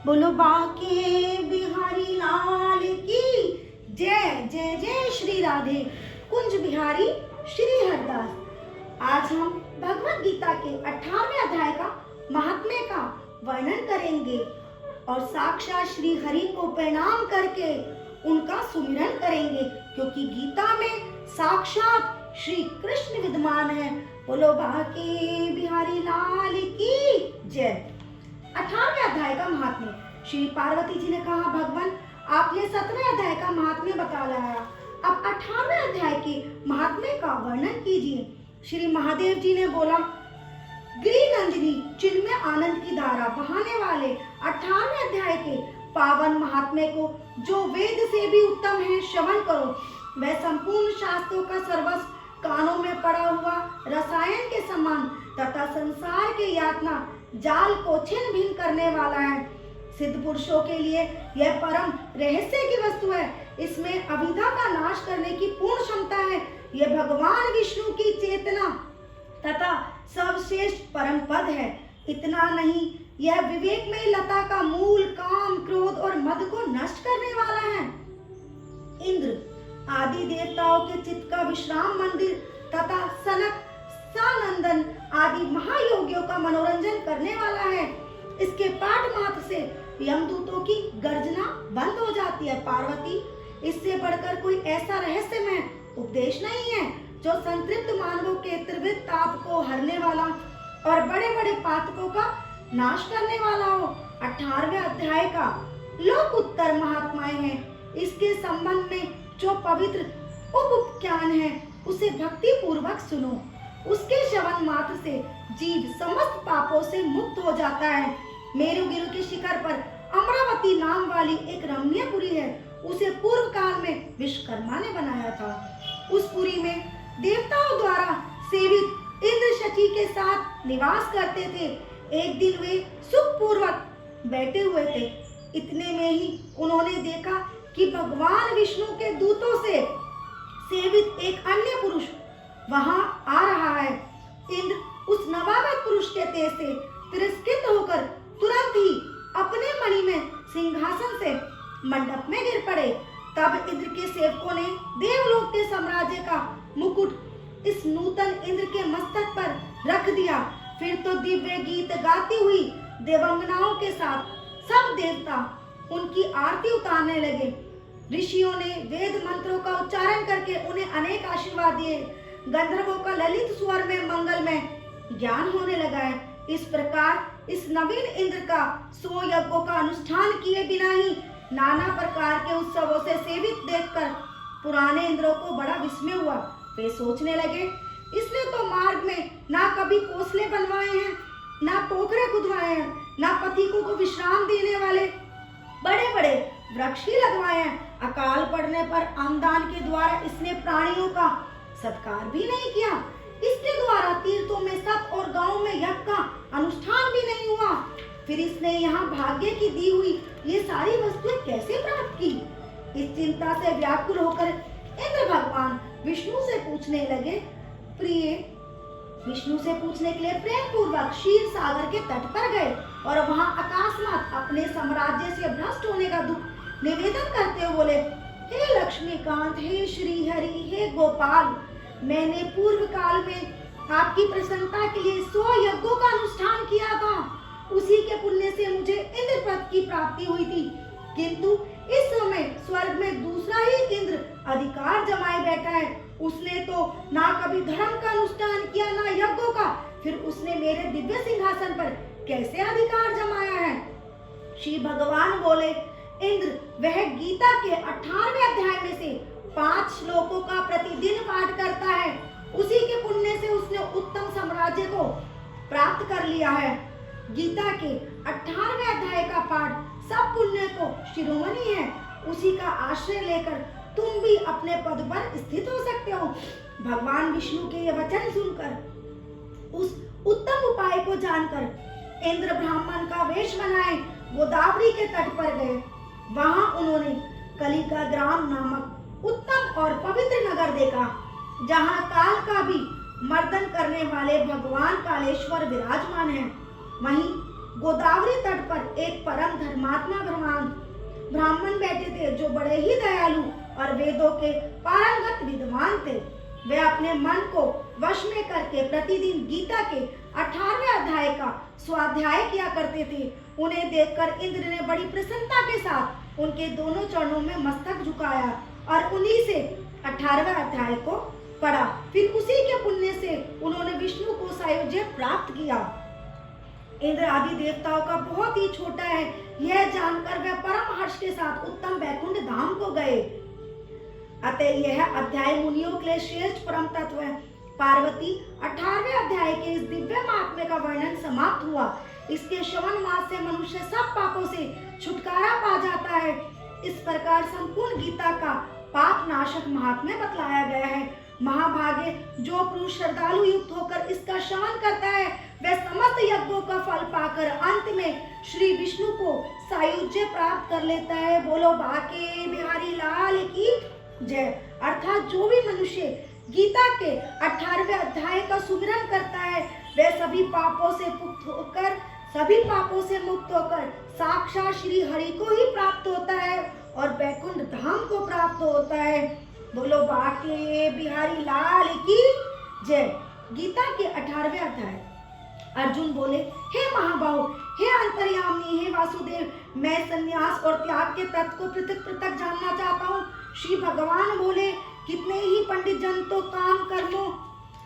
बोलो बाके बिहारी लाल की जय। जय जय श्री राधे कुंज बिहारी श्री हरदास। आज हम भगवत गीता के 18वें अध्याय का महात्म्य का वर्णन करेंगे और साक्षात श्री हरि को प्रणाम करके उनका सुमिरन करेंगे, क्योंकि गीता में साक्षात श्री कृष्ण विद्यमान है। बोलो बाके बिहारी लाल की जय। 18वें अध्याय का महात्म्य। श्री पार्वती जी ने कहा, भगवान आपने 17वें अध्याय का महात्म्य बता लाया, अब 18वें अध्याय के महात्म्य का वर्णन कीजिए। श्री महादेव जी ने बोला, गिरि नंदिनी चिन्मय आनंद की धारा बहाने वाले 18वें अध्याय के पावन महात्म्य को जो वेद से भी उत्तम है श्रवण करो। वह संपूर्ण शास्त्रों का सर्वस्व कानों में पड़ा हुआ रसायन के समान तथा संसार के यातना जाल को छिन्न भिन्न करने वाला है। सिद्ध पुरुषों के लिए यह परम रहस्य की वस्तु है। इसमें अभिधा का नाश करने की पूर्ण क्षमता है। यह भगवान विष्णु की चेतना तथा सर्वश्रेष्ठ परम पद है। इतना नहीं, यह विवेक में लता का मूल काम क्रोध और मद को नष्ट करने वाला है। इंद्र आदि देवताओं के चित्त का विश्राम मंदिर तथा सनक सानंदन आदि महायोगियों का मनोरंजन करने वाला है। इसके पाठ मात्र से यमदूतों की गर्जना बंद हो जाती है। पार्वती, इससे बढ़कर कोई ऐसा रहस्यमय उपदेश नहीं है जो संतृप्त मानवों के त्रिविध ताप को हरने वाला और बड़े बड़े पातकों का नाश करने वाला हो। 18वें अध्याय का लोक उत्तर महात्माएं हैं। इसके संबंध में जो पवित्र उपज्ञान है उसे भक्ति पूर्वक सुनो। उसके श्रवण मात्र से जीव समस्त पापों से मुक्त हो जाता है। मेरुगिरि के शिखर पर अमरावती नाम वाली एक रमणीय पुरी है। उसे पूर्व काल में विश्वकर्मा ने बनाया था। उस पुरी में देवताओं द्वारा सेवित इंद्र शची के साथ निवास करते थे। एक दिन वे सुखपूर्वक बैठे हुए थे। इतने में ही उन्होंने देखा कि भगवान विष्णु के दूतों से सेवित एक अन्य पुरुष वहां आ रहा है। इंद्र उस नवागत पुरुष के तेज से तिरस्कृत होकर तुरंत ही अपने मणि में सिंहासन से मंडप में गिर पड़े। तब इंद्र के सेवकों ने देवलोक के साम्राज्य का मुकुट इस नूतन इंद्र के मस्तक पर रख दिया। फिर तो दिव्य गीत गाती हुई देवंगनाओं के साथ सब देवता उनकी आरती उतारने लगे। ऋषियों ने वेद मंत्रों का उच्चारण करके उन्हें अनेक आशीर्वाद दिए। गंधर्वों का ललित स्वर में मंगल में ज्ञान होने लगा है। इस प्रकार इस नवीन इंद्र का 100 यज्ञों का अनुष्ठान किए बिना ही नाना प्रकार के उत्सवों से सेवित देखकर पुराने इंद्रों को बड़ा विस्मय हुआ। वे सोचने लगे, इसने तो मार्ग में ना कभी घोंसले बनवाए हैं, ना पोखरे खुदवाए हैं, ना पथिकों को विश्राम देने वाले बड़े बड़े वृक्ष ही लगवाए हैं। अकाल पड़ने पर आमदान के द्वारा इसने प्राणियों का सत्कार भी नहीं किया। इसके द्वारा तीर्थों में सत और गांवों में यज्ञ का अनुष्ठान भी नहीं हुआ। फिर इसने यहाँ भाग्य की दी हुई ये सारी वस्तुएं कैसे प्राप्त की? इस चिंता से व्याकुल होकर इंद्र भगवान विष्णु से पूछने लगे। विष्णु से पूछने के लिए प्रेम पूर्वक क्षीर सागर के तट पर गए और वहां अकस्मात अपने साम्राज्य से भ्रष्ट होने का दुख निवेदन करते हुए बोले, हे लक्ष्मीकांत, हे श्री हरि, हे गोपाल, मैंने पूर्व काल में आपकी प्रसन्नता के लिए 100 यज्ञों का अनुष्ठान किया था। उसी के पुण्य से मुझे इंद्र पद की प्राप्ति हुई थी। किंतु इस समय स्वर्ग में दूसरा ही इंद्र अधिकार जमाए बैठा है। उसने तो ना कभी धर्म का अनुष्ठान किया, ना यज्ञों का। फिर उसने मेरे दिव्य सिंहासन पर कैसे अधिकार जमाया है? श्री भगवान बोले, इंद्र वह गीता के 18वें अध्याय में से 5 श्लोकों का प्रतिदिन पाठ करता है। उसी के पुण्य से उसने उत्तम साम्राज्य को प्राप्त कर लिया है। गीता के 18वें अध्याय का पाठ सब पुण्य को शिरोमणि है। उसी का आश्रय लेकर तुम भी अपने पद पर स्थित हो सकते हो। भगवान विष्णु के ये वचन सुनकर, उस उत्तम उपाय को जानकर इंद्र ब्राह्मण का वेश बनाए गोदावरी के तट पर गए। वहां उन्होंने कलिका ग्राम नामक उत्तम और पवित्र नगर देखा, जहां काल का भी मर्दन करने वाले भगवान कालेश्वर विराजमान हैं। वहीं गोदावरी तट पर एक परम धर्मात्मा महात्मा ब्राह्मण बैठे थे जो बड़े ही दयालु और वेदों के पारंगत विद्वान थे। वे अपने मन को वश में करके प्रतिदिन गीता के 18वें अध्याय का स्वाध्याय किया करते थे। उन्हें देखकर इंद्र ने बड़ी प्रसन्नता के साथ उनके दोनों चरणों में मस्तक झुकाया और उन्हीं से 18वें अध्याय को पढ़ा। फिर उसी के पुण्य से उन्होंने विष्णु को सायुज्य प्राप्त किया। इंद्र आदि देवताओं का बहुत ही छोटा है, यह जानकर वे परम हर्ष के साथ उत्तम वैकुंठ धाम को गए। अतः यह अध्याय मुनियों के लिए श्रेष्ठ परम तत्व है। पार्वती 18वें अध्याय के इस दिव्य महात्म्य का वर्णन समाप्त हुआ। इसके श्रवण मात्र से मनुष्य सब पापों से छुटकारा पा जाता है। इस प्रकार संपूर्ण गीता का पाप नाशक महात्म्य बतलाया गया है। महाभागे जो पुरुष श्रद्धालु युक्त होकर इसका श्रवण करता है वह समस्त यज्ञों का फल पाकर अंत में श्री विष्णु को सायुज्य प्राप्त कर लेता है। बोलो बाके बिहारी लाल की जय। अर्थात जो भी मनुष्य गीता के 18वें अध्याय का सुमिरन करता है वह सभी पापों से मुक्त होकर साक्षात श्री हरि को ही प्राप्त होता है और वैकुंठ धाम को प्राप्त होता है। बोलो बाके बिहारी लाल की जय। गीता के 18वें अध्याय। अर्जुन बोले, हे महाबाहु, हे अंतर्यामी, हे वासुदेव, मैं संन्यास और त्याग के तत्व को पृथक पृथक जानना चाहता हूँ। श्री भगवान बोले, कितने ही पंडित जन तो काम कर्मों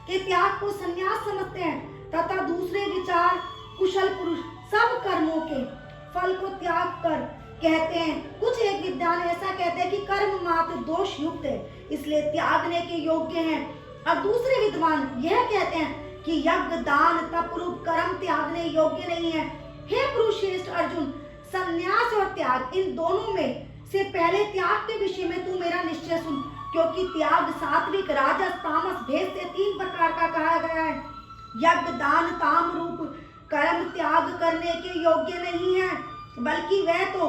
के त्याग को संन्यास समझते हैं तथा दूसरे विचार कुशल पुरुष सब कर्मों के फल को त्याग कर कहते हैं। कुछ एक विद्वान ऐसा कहते हैं कि कर्म मात्र दोष युक्त है इसलिए त्यागने के योग्य हैं, और दूसरे विद्वान यह कहते हैं कि यज्ञ दान तप रूप कर्म त्यागने योग्य नहीं है। हे पुरुषश्रेष्ठ अर्जुन, संन्यास और त्याग इन दोनों में से पहले त्याग के विषय में तू मेरा निश्चय सुन, क्योंकि त्याग सात्विक राजस तामस भेद से 3 प्रकार का कहा गया है। यज्ञ दान ताम रूप कर्म त्याग करने के योग्य नहीं है, बल्कि वह तो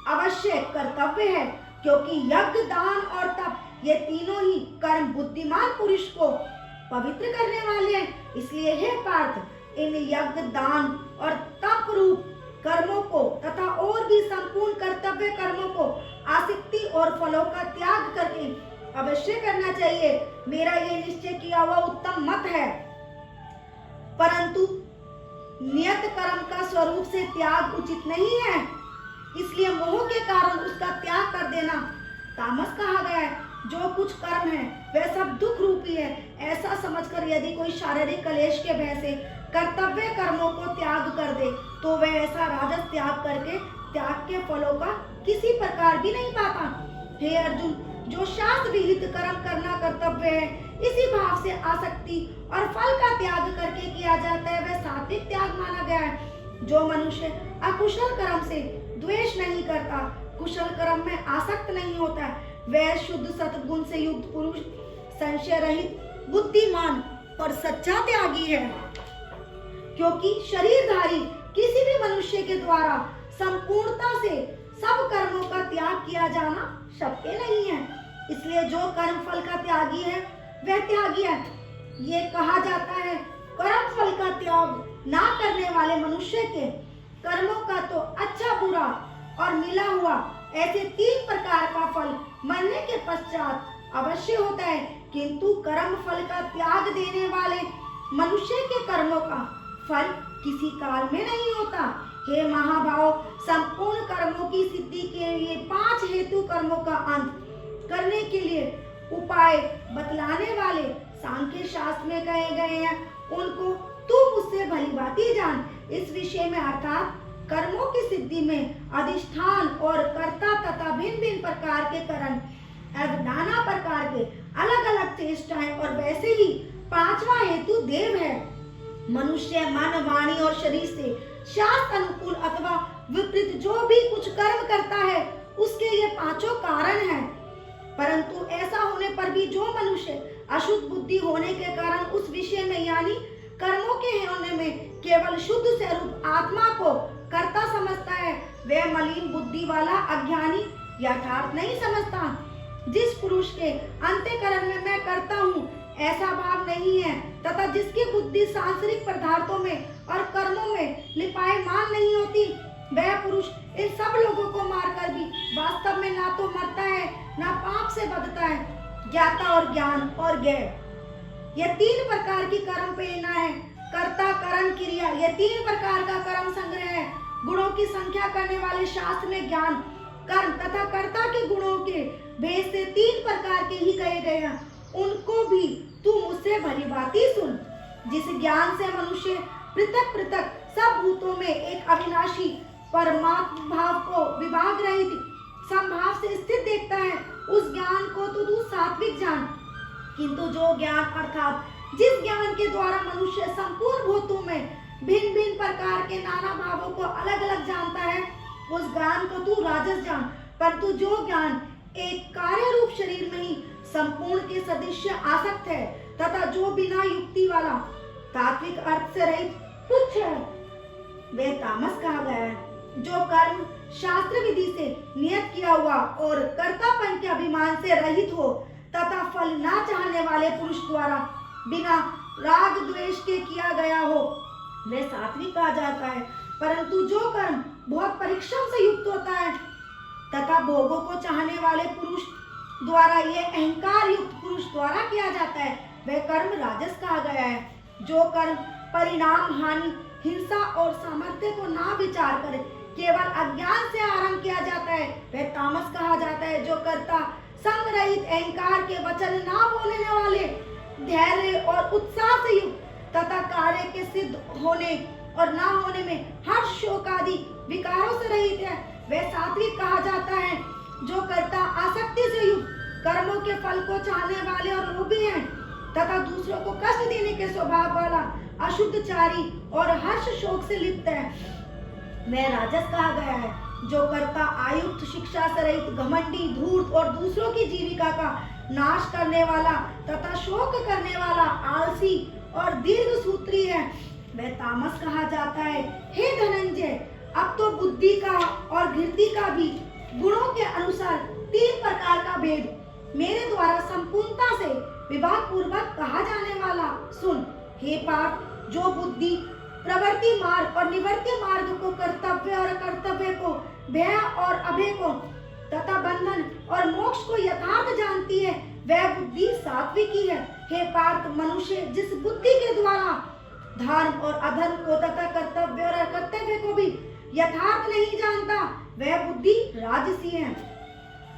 अवश्य कर्तव्य है, क्योंकि यज्ञ दान और तप ये तीनों ही कर्म बुद्धिमान पुरुष को पवित्र करने वाले हैं। इसलिए हे पार्थ, इन यज्ञ दान और तप रूप कर्मों को तथा और भी संपूर्ण कर्तव्य कर्मों को आसक्ति और फलों का त्याग करके अवश्य करना चाहिए। मेरा ये निश्चय किया हुआ उत्तम मत है, परंतु नियत कर्म का स्वरूप से त्याग उचित नहीं है, इसलिए मोह के कारण उसका त्याग कर देना तामस कहा गया है। जो कुछ कर्म है वह सब दुख रूपी है, ऐसा समझकर यदि कोई शारीरिक क्लेश के भय से कर्तव्य कर्मों को त्याग कर दे तो वह ऐसा राजस त्याग करके त्याग के फलों का किसी प्रकार भी नहीं पाता। हे अर्जुन, जो शास्त्र विहित कर्म करना कर्तव्य है, इसी भाव से आसक्ति और फल का त्याग करके किया जाता है, वह सात्विक त्याग माना गया है। जो मनुष्य अकुशल कर्म से द्वेष नहीं करता, कुशल कर्म में आसक्त नहीं होता, वह शुद्ध सत्गुण से युक्त पुरुष, संशय रहित, बुद्धिमान और सच्चा त्यागी है। क्योंकि शरीरधारी किसी भी मनुष्य के द्वारा संपूर्णता से सब कर्मों का त्याग किया जाना शक्य नहीं है, इसलिए जो कर्म फल का त्यागी है वह त्यागी है। ये कहा जाता है, कर्म फल का त्याग ना करने वाले मनुष्य के कर्मों का तो अच्छा बुरा और मिला हुआ ऐसे 3 प्रकार का फल मरने के पश्चात अवश्य होता है, किंतु कर्म फल का त्याग देने वाले मनुष्य के कर्मों का फल किसी काल में नहीं होता। हे महाभाव, संपूर्ण कर्मों की सिद्धि के लिए 5 हेतु कर्मों का अंत करने के लिए उपाय बतलाने वाले सांख्य शास्त्र में कहे गए हैं, उनको तू मुझसे भलीभांति जान। इस विषय में अर्थात कर्मों की सिद्धि में अधिष्ठान और कर्ता तथा भिन्न भिन्न प्रकार के कर्म एवं नाना प्रकार के अलग अलग चेष्टाएं और वैसे ही 5वां हेतु देव है। मनुष्य मन वाणी और शरीर से शास्त्र अनुकूल अथवा विपरीत जो भी कुछ कर्म करता है उसके ये 5 कारण हैं, परंतु ऐसा होने पर भी जो मनुष्य अशुद्ध बुद्धि होने के कारण उस विषय में यानी कर्मों के होने में केवल शुद्ध स्वरूप आत्मा को कर्ता समझता है, वह मलिन बुद्धि वाला अज्ञानी यथार्थ नहीं समझता। जिस पुरुष के अंतःकरण में मैं करता हूँ ऐसा भाव नहीं है तथा जिसकी बुद्धि सांसारिक पदार्थों में और कर्मों में लिपायमान नहीं होती, वह पुरुष इन सब लोगों को मारकर भी वास्तव में ना तो मरता है ना पाप से बधता है। ज्ञाता और ज्ञान और ज्ञेय, यह तीन प्रकार की कर्म प्रेरणा है। कर्ता, करण, क्रिया, यह तीन प्रकार का कर्म संग्रह है। गुणों की संख्या करने वाले शास्त्र में ज्ञान, कर्म तथा कर्ता के गुणों के भेद से तीन प्रकार के ही कहे गए हैं। उनको भी तू मुझसे भली भांति सुन। जिस ज्ञान से मनुष्य पृथक पृथक सब भूतों में एक अविनाशी परमात्मा भाव को विभाग रहित समभाव से स्थित देखता है, उस ज्ञान को तो तू सात्विक जान। किंतु जो ज्ञान अर्थात जिस ज्ञान के द्वारा मनुष्य संपूर्ण भूतों में भिन्न भिन्न प्रकार के नाना भावों को अलग अलग जानता है, उस ज्ञान को तू राजस जान। परंतु जो ज्ञान एक कार्य रूप शरीर में ही संपूर्ण के सदृश आसक्त है तथा जो बिना युक्ति वाला तात्विक अर्थ से रहित तुच्छ है, वह तामस कहा गया है। जो कर्म शास्त्र विधि से नियत किया हुआ और कर्तापन के अभिमान से रहित हो तथा फल ना चाहने वाले पुरुष द्वारा बिना राग द्वेष के किया गया हो, वह सात्विक कहा जाता है। परंतु जो कर्म बहुत परिश्रम से युक्त होता है तथा भोगों को चाहने वाले पुरुष द्वारा, ये अहंकार युक्त पुरुष द्वारा किया जाता है, वह कर्म राजस कहा गया है। जो कर्म परिणाम, हानि, हिंसा और सामर्थ्य को ना विचार करे केवल अज्ञान से आरंभ किया जाता है, वह तामस कहा जाता है। जो कर्ता संग रहित अहंकार के वचन ना बोलने वाले, धैर्य और उत्साह से युक्त तथा कार्य के सिद्ध होने और ना होने में हर्ष, शोक आदि विकारों से रहित है, वह सात्विक कहा जाता है। जो कर्ता आसक्ति से युक्त, कर्मों के फल को चाहने वाले और लोभी हैं तथा दूसरों को कष्ट देने के स्वभाव वाला, अशुद्धचारी और हर्ष शोक से लिप्त है, वह राजस कहा गया है। जो कर्ता आयुक्त, शिक्षा से रहित, घमंडी, धूर्त और दूसरों की जीविका का नाश करने वाला तथा शोक करने वाला, आलसी और दीर्घ सूत्री है, वह तामस कहा जाता है। हे धनंजय, अब तो बुद्धि का और धीरति का भी गुणों के अनुसार तीन प्रकार का भेद मेरे द्वारा संपूर्णता से विभाग पूर्वक कहा जाने वाला सुन। हे पार्थ, जो बुद्धि प्रवृत्ति मार्ग और निवृत्ति मार्ग को, कर्तव्य और कर्तव्य को, भय और अभय को तथा बंधन और मोक्ष को यथार्थ जानती है, वह बुद्धि सात्विकी है। हे पार्थ, मनुष्य जिस बुद्धि के द्वारा धर्म और अधर्म को तथा कर्तव्य और अकर्तव्य को भी यथार्थ नहीं जानता, वह बुद्धि राजसी है।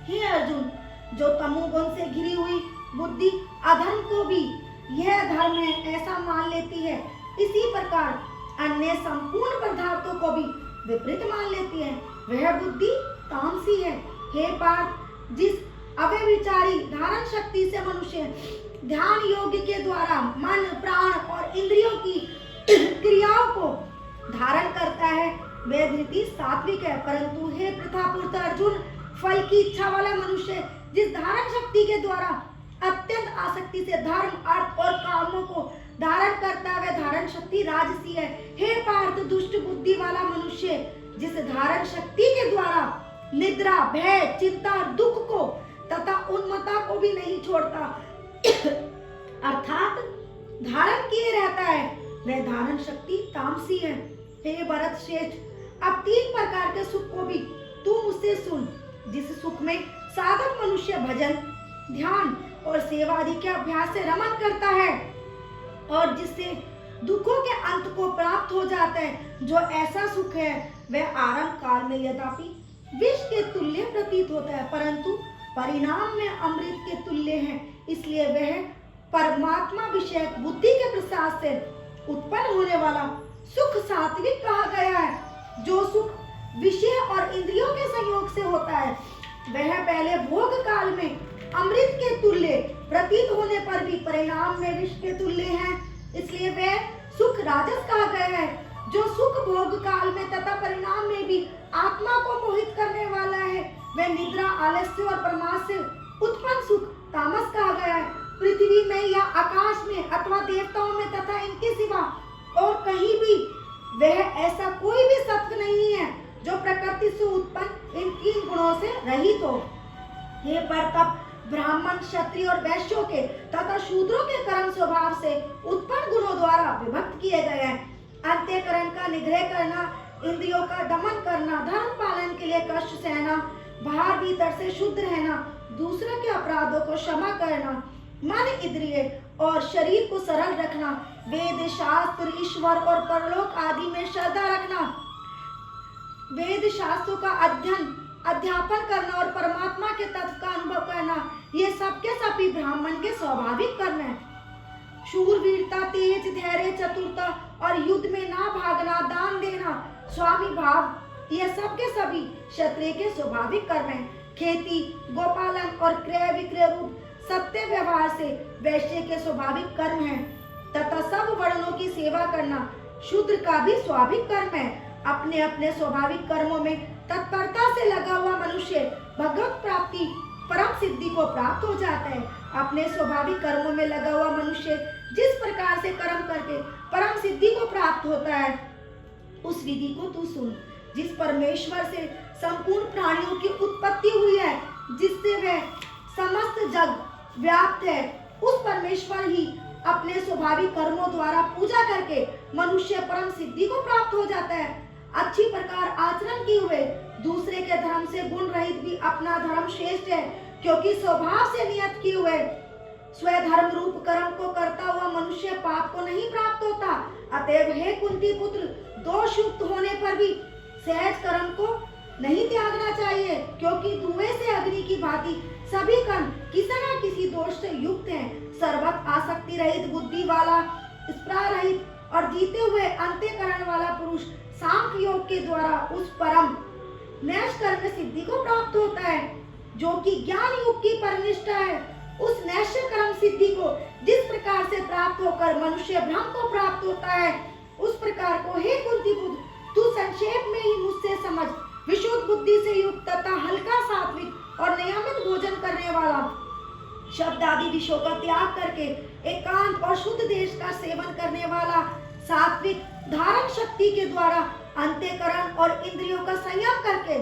हे अर्जुन, जो तमोगुण से घिरी हुई बुद्धि अधर्म को भी यह धर्म है ऐसा मान लेती है, इसी प्रकार अन्य संपूर्ण पदार्थों को भी विपरीत मान लेती है, वह बुद्धि तामसी है। हे पार्थ, जिस अव्यभिचारी धारण शक्ति से मनुष्य ध्यान योग के द्वारा मन, प्राण और इंद्रियों की क्रियाओं को धारण करता है, वह धृति सात्विक है। परंतु हे पृथापुत्र अर्जुन, फल की इच्छा वाला मनुष्य जिस धारण शक्ति के द्वारा अत्यंत आसक्ति से धर्म, अर्थ और कामों को धारण करता है, वह धारण शक्ति राजसी है। हे पार्थ, दुष्ट बुद्धि वाला मनुष्य जिस धारण शक्ति के द्वारा निद्रा, भय, चिंता, दुख को तथा उन्मत्ता को भी नहीं छोड़ता अर्थात धारण किए रहता है, वह धारण शक्ति तामसी है। हे भरत श्रेष्ठ, अब तीन प्रकार के सुख को भी तू मुझसे सुन। जिस सुख में साधक मनुष्य भजन, ध्यान और सेवा आदि के अभ्यास से रमन करता है और जिससे दुखों के अंत को प्राप्त हो जाता है, जो ऐसा सुख है वह आरंभ काल में यद्यपि विष के तुल्य प्रतीत होता है, परंतु परिणाम में अमृत के तुल्य है। इसलिए वह परमात्मा विषय बुद्धि के प्रसाद से उत्पन्न होने वाला सुख सात्विक कहा गया है। जो सुख विषय और इंद्रियों के संयोग से होता है, वह पहले भोग काल में अमृत के तुल्य प्रतीत होने पर भी परिणाम में विष के तुल्य है, इसलिए वह सुख राजस कहा गया है। जो सुख भोग काल में तथा परिणाम में भी आत्मा को मोहित करने वाला है, वह निद्रा, आलस्य और प्रमाद से उत्पन्न सुख तामस कहा गया है। पृथ्वी में या आकाश में अथवा देवताओं में तथा इनके सिवा और कहीं भी वह ऐसा कोई भी सत्व नहीं है जो प्रकृति से उत्पन्न इन तीन गुणों से रहित हो। हे परतप, ब्राह्मण, क्षत्रिय और वैश्यों के तथा शूद्रों के कर्म स्वभाव से उत्पन्न गुणों द्वारा विभक्त किए गए हैं। अंत्यकरण का निग्रह करना इंद्रियों का दमन करना, धर्म पालन के लिए कष्ट सहना, बाहर भीतर से शुद्ध रहना, दूसरों के अपराधों को क्षमा करना, मन, इंद्रिय और शरीर को सरल रखना, वेद शास्त्र, ईश्वर और परलोक आदि में श्रद्धा रखना, वेद शास्त्रों का अध्यापन करना और परमात्मा के तत्व का अनुभव करना, ये सब के सभी ब्राह्मण के स्वाभाविक कर्म है। शूरवीरता, तेज, धैर्य, चतुरता और युद्ध में ना भागना, दान देना, स्वामी भाव, ये सब के सभी क्षत्रिय के स्वाभाविक कर्म है। खेती, गोपालन और क्रय विक्रय रूप सत्य व्यवहार से वैश्य के स्वाभाविक कर्म है तथा सब वर्णों की सेवा करना शूद्र का भी स्वाभाविक कर्म है। अपने अपने स्वाभाविक कर्मों में तत्परता से लगा हुआ मनुष्य भगवत प्राप्ति, परम सिद्धि को प्राप्त हो जाता है। अपने स्वाभाविक कर्मों में लगा हुआ मनुष्य जिस प्रकार से कर्म करके परम सिद्धि को प्राप्त होता है, उस विधि को तू सुन। जिस परमेश्वर से संपूर्ण प्राणियों की उत्पत्ति हुई है, जिससे वह समस्त जग व्याप्त है, उस परमेश्वर ही अपने स्वाभाविक कर्मों द्वारा पूजा करके मनुष्य परम सिद्धि को प्राप्त हो जाता है। अच्छी प्रकार आचरण किए हुए दूसरे के धर्म से गुण रहित भी अपना धर्म श्रेष्ठ है, क्योंकि स्वभाव से नियत किए हुए स्वधर्म रूप कर्म को करता हुआ मनुष्य पाप को नहीं प्राप्त होता। अतएव हे कुंती पुत्र, दोष युक्त होने पर भी सहज कर्म को नहीं त्यागना चाहिए, क्योंकि धुएं से अग्नि की भांति सभी कर्म किसी न किसी दोष से युक्त हैं। सर्वत आसक्ति रहित, बुद्धि वाला, स्पृहा रहित और जीते हुए अंतःकरण वाला पुरुष सांख्य योग के द्वारा उस परम नैष्ठ कर्म सिद्धि को प्राप्त होता है, जो कि ज्ञान युग की परनिष्ठा है। उस नैष्ठ कर्म सिद्धि को जिस प्रकार से प्राप्त होकर मनुष्य ब्रह्म को प्राप्त होता है, उस प्रकार को हे कुंती पुत्र, तू संक्षेप में ही मुझसे समझ। विशुद्ध बुद्धि से युक्त तथा हल्का, सात्विक और नियमित भोजन करने वाला, शब्द आदि विषयों का त्याग करके एकांत और शुद्ध देश का सेवन करने वाला, सात्विक धारण शक्ति के द्वारा अंतःकरण और इंद्रियों का संयम करके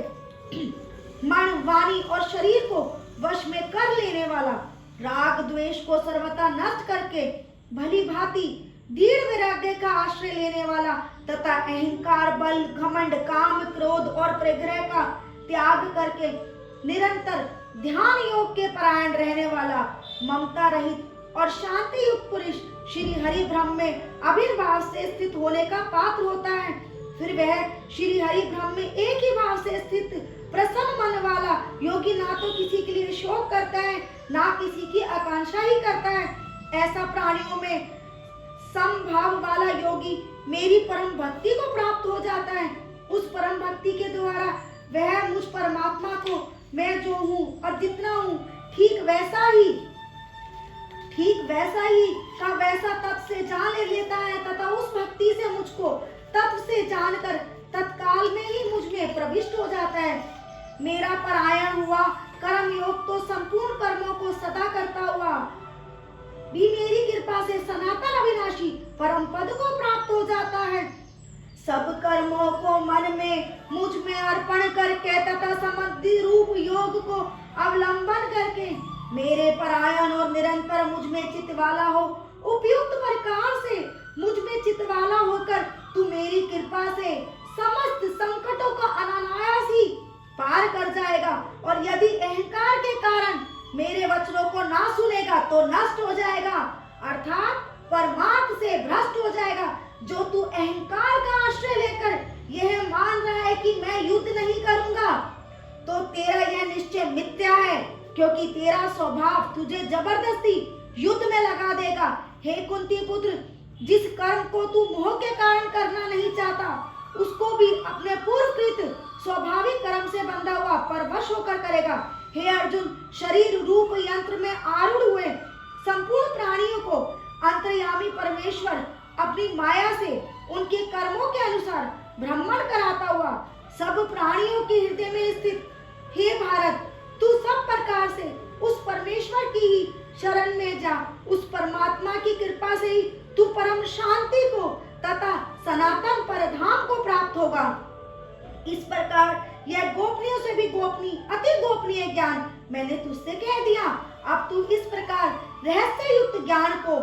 मन, वाणी और शरीर को वश में कर लेने वाला, राग द्वेष को सर्वथा नष्ट करके भली भांति दृढ़ वैराग्य का आश्रय लेने वाला तथा अहंकार, बल, घमंड, काम, क्रोध और परिग्रह का त्याग करके निरंतर ध्यान योग के परायण रहने वाला, ममता रहित और शांति युक्त पुरुष श्री हरि ब्रह्म में अविर्भाव से स्थित होने का पात्र होता है। फिर वह श्री हरि ब्रह्म में एक ही भाव से स्थित प्रसन्न मन वाला योगी ना तो किसी के लिए शोक करता है, ना किसी की आकांक्षा ही करता है। ऐसा प्राणियों में समभाव वाला योगी मेरी परम भक्ति को प्राप्त हो जाता है। उस परम भक्ति के द्वारा वह मुझ परमात्मा को मैं जो हूँ और जितना हूँ ठीक वैसा ही का वैसा तत्व से जान ले लेता है तथा उस भक्ति से मुझको तत्व से जानकर तत्काल में ही मुझ में प्रविष्ट हो जाता है। मेरा परायण हुआ कर्म योग तो संपूर्ण कर्मों को सदा करता हुआ भी मेरी कृपा से सनातन अविनाशी परम पद को प्राप्त हो जाता है। सब कर्मों को मन में मुझ में अर्पण करके तथा समाधि रूप योग को अवलंबन करके मेरे परायण और निरंतर मुझ में चित्त वाला हो, उपयुक्त प्रकार से मुझ में चित्त वाला होकर तू मेरी कृपा से समस्त संकटों का अनायास ही पार कर जाएगा। और यदि अहंकार के कारण मेरे वचनों को ना सुनेगा तो नष्ट हो जाएगा, अर्थात परमार्थ से भ्रष्ट हो जाएगा। जो तू अहंकार का आश्रय लेकर यह मान रहा है कि मैं युद्ध नहीं करूंगा, तो तेरा यह निश्चय मिथ्या है, क्योंकि तेरा स्वभाव तुझे जबरदस्ती युद्ध में लगा देगा। हे कुंती पुत्र, जिस कर्म को तू मोह के कारण करना नहीं चाहता, उसको भी अपने पूर्वकृत स्वाभाविक कर्म से बंधा हुआ परवश होकर करेगा। हे अर्जुन, शरीर रूप यंत्र में आरूढ़ हुए संपूर्ण प्राणियों को अंतर्यामी परमेश्वर अपनी माया से उनके कर्मों के अनुसार भ्रमण कराता हुआ सब प्राणियों के हृदय में स्थित, हे भारत, तू सब प्रकार से उस परमेश्वर की ही शरण में जा। उस परमात्मा की कृपा से ही तू परम शांति को तथा सनातन परधाम को प्राप्त होगा। इस प्रकार यह गोपनीयों से भी गोपनीय, अति गोपनीय ज्ञान मैंने तुझसे कह दिया। अब तू इस प्रकार रहस्य युक्त ज्ञान को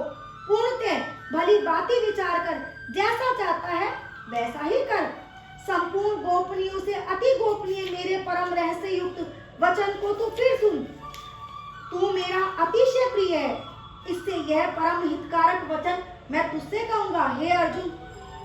पूर्णतः भली बातें विचार कर जैसा चाहता है वैसा ही कर। संपूर्ण गोपनीयों से अति गोपनीय मेरे परम रहस्य युक्त वचन को तू फिर सुन। तू मेरा अतिशय प्रिय है, इससे यह परम हितकारक वचन मैं तुझसे कहूंगा। हे अर्जुन,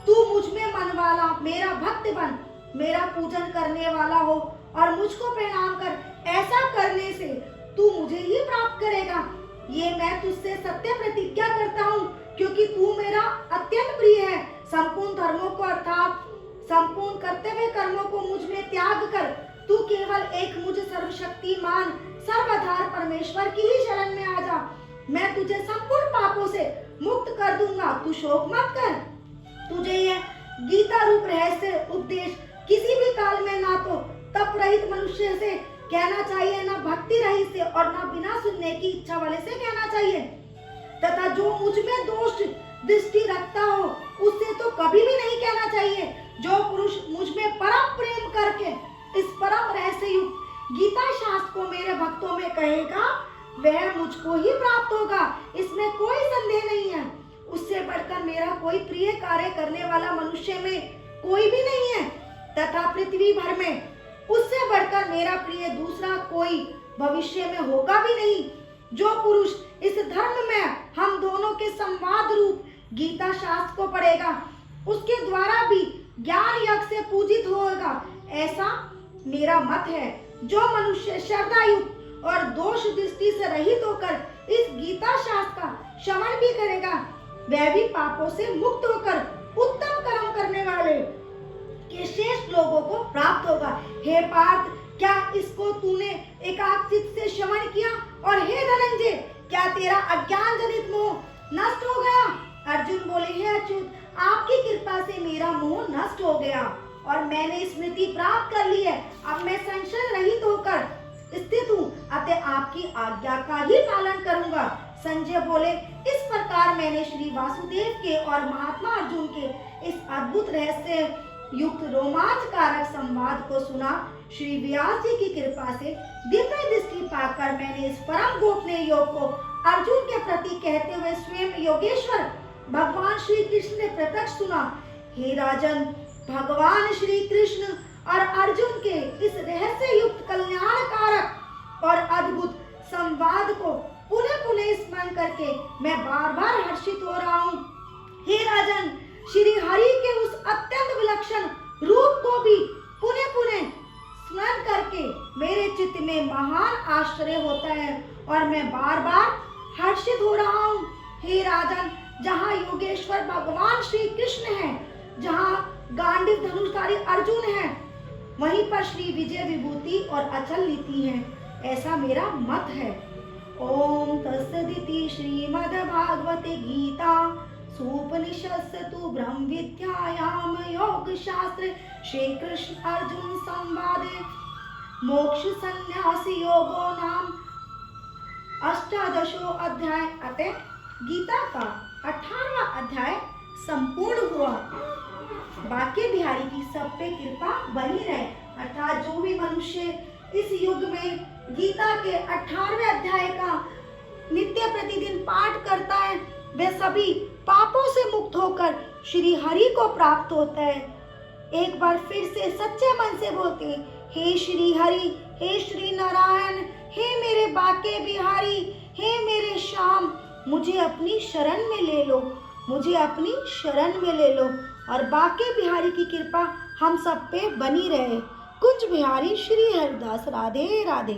तू मुझ में मन वाला मेरा भक्त बन, मेरा पूजन करने वाला हो और मुझको प्रणाम कर। ऐसा करने से तू मुझे ही प्राप्त करेगा। ये मैं तुझसे सत्य प्रतिज्ञा करता हूँ, क्योंकि तू मेरा अत्यंत प्रिय है। संपूर्ण धर्मों को अर्थात संपूर्ण करते हुए कर्मों को मुझ में त्याग कर तू केवल एक मुझ सर्वशक्तिमान सर्वाधार परमेश्वर की ही शरण में आ जा। मैं तुझे संपूर्ण पापों से मुक्त कर दूंगा, तू शोक मत कर। तुझे यह गीता रूप रहस्य उपदेश किसी भी काल में ना तो तप रहित मनुष्य से कहना चाहिए, ना भक्ति रहित से और ना बिना सुनने की इच्छा वाले से कहना चाहिए। तथा जो मुझ में दोष दृष्टि रखता हो उससे तो कभी भी नहीं कहना चाहिए। जो पुरुष मुझ में परम प्रेम करके इस परम रहस्य युक्त गीता शास्त्र को मेरे भक्तों में कहेगा, वह मुझको ही प्राप्त होगा, इसमें कोई संदेह नहीं है। उससे बढ़कर मेरा कोई प्रिय कार्य करने वाला मनुष्य में कोई भी नहीं है, तथा पृथ्वी भर में उससे बढ़कर मेरा प्रिय दूसरा कोई भविष्य में होगा भी नहीं। जो पुरुष इस धर्म में हम दोनों के संवाद रूप गीता शास्त्र को पढ़ेगा, उसके द्वारा भी ज्ञान यज्ञ से पूजित होगा, ऐसा मेरा मत है। जो मनुष्य श्रद्धा युक्त और दोष दृष्टि से रहित होकर इस गीता शास्त्र का श्रवण भी करेगा, वह भी पापों से मुक्त होकर उत्तम कर्म करने वाले के श्रेष्ठ लोगों को प्राप्त होगा। हे पार्थ, क्या इसको तूने एकाग्रचित्त से श्रवण किया? और हे धनंजय, क्या तेरा अज्ञान जनित मोह नष्ट हो गया? अर्जुन बोले, हे अच्युत, आपकी कृपा से मेरा मोह नष्ट हो गया और मैंने स्मृति प्राप्त कर ली है। अब मैं संशय रहित होकर स्थित हूँ, अतः आपकी आज्ञा का ही पालन करूंगा। संजय बोले, इस प्रकार मैंने श्री वासुदेव के और महात्मा अर्जुन के इस अद्भुत रहस्य युक्त रोमांचकारक संवाद को सुना। श्री व्यास जी की कृपा से दिव्य दृष्टि पाकर मैंने इस परम गोपनीय योग को अर्जुन के प्रति कहते हुए स्वयं योगेश्वर भगवान श्री कृष्ण ने प्रत्यक्ष सुना। हे राजन, भगवान श्री कृष्ण और अर्जुन के इस रहस्य युक्त कल्याणकारक और अद्भुत संवाद को पुनः पुनः स्मरण करके मैं बार बार हर्षित हो रहा हूँ। हे राजन, श्री हरि के उस अत्यंत विलक्षण रूप को भी पुनः पुनः स्मरण करके मेरे चित्त में महान आश्चर्य होता है और मैं बार बार हर्षित हो रहा हूँ। हे राजन, जहाँ योगेश्वर भगवान श्री कृष्ण है, जहाँ गांडीव धनुषधारी अर्जुन है, वहीं पर श्री विजय विभूति और अचल नीति है, ऐसा मेरा मत है। ओम तत्सदिति श्रीमद्भागवते गीता सूपनिषत्सु ब्रह्म विद्यायाम योग शास्त्रे श्री कृष्ण अर्जुन संवादे मोक्ष संन्यास योगो नाम अष्टादशो अध्याय। अतः गीता का 18वां अध्याय संपूर्ण हुआ। बाकी बिहारी की सब पे कृपा बनी रहे। अर्थात जो भी मनुष्य इस युग में गीता के 18वें अध्याय का नित्य प्रतिदिन पाठ करता है, वे सभी पापों से मुक्त होकर श्री हरि को प्राप्त होता है। एक बार फिर से सच्चे मन से बोलते हैं, हे श्री हरि, हे श्री नारायण, हे मेरे बाके बिहारी, हे मेरे श्याम, मुझे अपनी शरण में ले लो, मुझे अपनी शरण में ले लो। और बाके बिहारी की कृपा हम सब पे बनी रहे। कुंज बिहारी श्री हरिदास। राधे राधे।